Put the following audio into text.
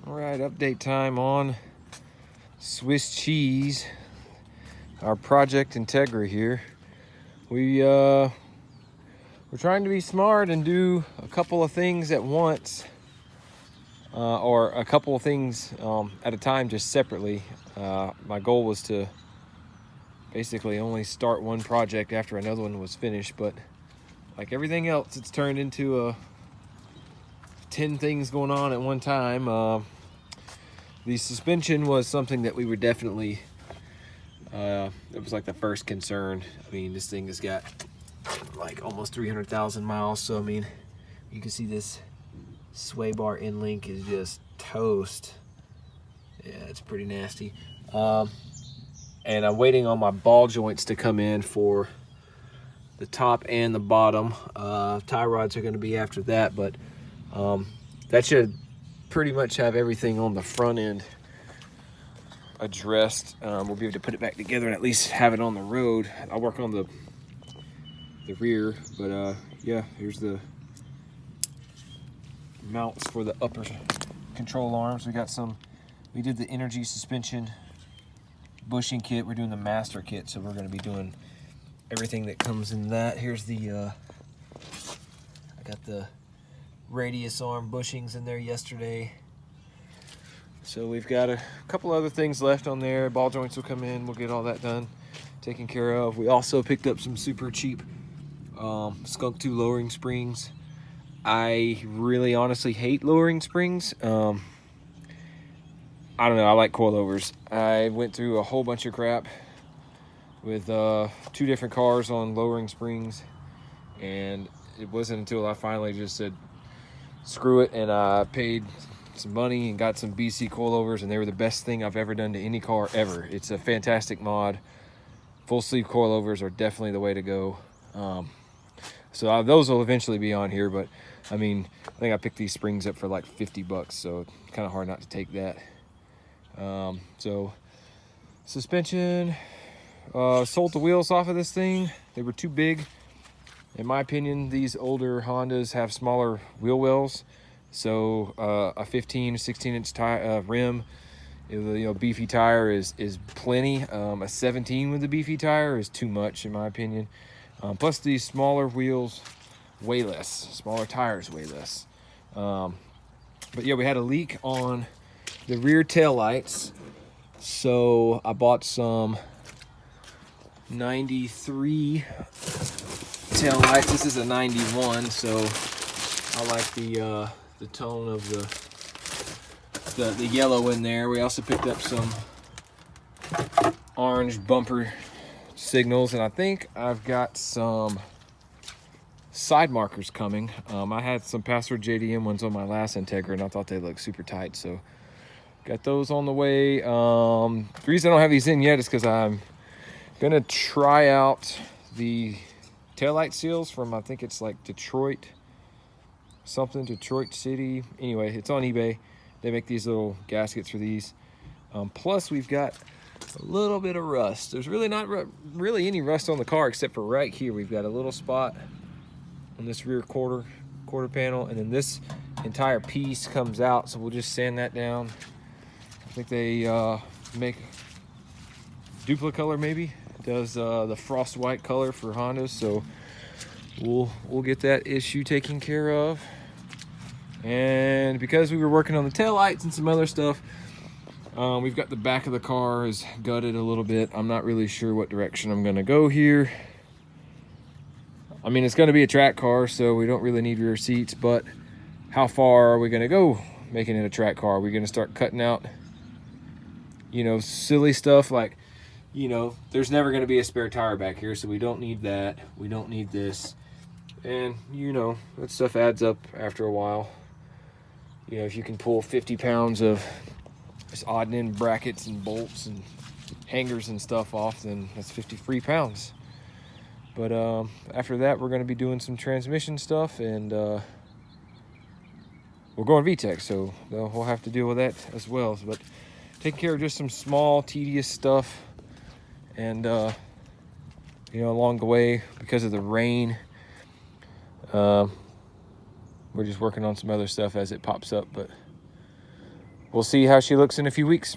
All right, update time on Swiss cheese, our project Integra here. We're trying to be smart and do a couple of things at once, or a couple of things at a time, just separately. My goal was to basically only start one project after another one was finished, but like everything else, it's turned into 10 things going on at one time. The suspension was something that we were definitely, it was like the first concern. I mean, this thing has got like almost 300,000 miles. So, I mean, you can see this sway bar end link is just toast. Yeah, it's pretty nasty. And I'm waiting on my ball joints to come in for the top and the bottom. Tie rods are going to be after that, but that should pretty much have everything on the front end addressed. We'll be able to put it back together and at least have it on the road. I'll work on the rear, but yeah, here's the mounts for the upper control arms. We did the energy suspension bushing kit. We're doing the master kit, so we're going to be doing everything that comes in that. Here's the I got the radius arm bushings in there yesterday. So we've got a couple other things left on there. Ball joints will come in. We'll get all that done, taken care of. We also picked up some super cheap Skunk 2 lowering springs. I really honestly hate lowering springs. I don't know, I like coilovers. I went through a whole bunch of crap with 2 different cars on lowering springs, and it wasn't until I finally just said screw it, and I paid some money and got some BC coilovers, and they were the best thing I've ever done to any car ever. It's a fantastic mod. Full sleeve coilovers are definitely the way to go. So those will eventually be on here, but I mean, I think I picked these springs up for like 50 bucks, so it's kind of hard not to take that. So suspension, sold the wheels off of this thing. They were too big. In my opinion, these older Hondas have smaller wheel wells, so a 15, 16-inch rim, beefy tire is plenty. A 17 with a beefy tire is too much, in my opinion. Plus, these smaller wheels weigh less, smaller tires weigh less. But yeah, we had a leak on the rear tail lights, so I bought some 93 tail lights. This is a 91, so I like the tone of the yellow in there. We also picked up some orange bumper signals, and I think I've got some side markers coming. I had some Password JDM ones on my last Integra, and I thought they looked super tight, so got those on the way. The reason I don't have these in yet is because I'm gonna try out the taillight seals from, I think it's like Detroit City. Anyway, it's on eBay. They make these little gaskets for these. Plus, we've got a little bit of rust. There's really not really any rust on the car except for right here. We've got a little spot on this rear quarter panel, and then this entire piece comes out, so we'll just sand that down. I think they make Duplicolor, maybe does the frost white color for Hondas, so we'll get that issue taken care of. And because we were working on the taillights and some other stuff, we've got the back of the car is gutted a little bit. I'm not really sure what direction I'm gonna go here. I mean, it's gonna be a track car, so we don't really need rear seats, but how far are we gonna go making it a track car? Are we gonna start cutting out, silly stuff like, there's never going to be a spare tire back here, so we don't need that. We don't need this. And, that stuff adds up after a while. If you can pull 50 pounds of just odd end brackets and bolts and hangers and stuff off, then that's 50 free pounds. But after that, we're going to be doing some transmission stuff, and we're going VTEC, so we'll have to deal with that as well. But taking care of just some small, tedious stuff. And along the way, because of the rain, we're just working on some other stuff as it pops up. But we'll see how she looks in a few weeks.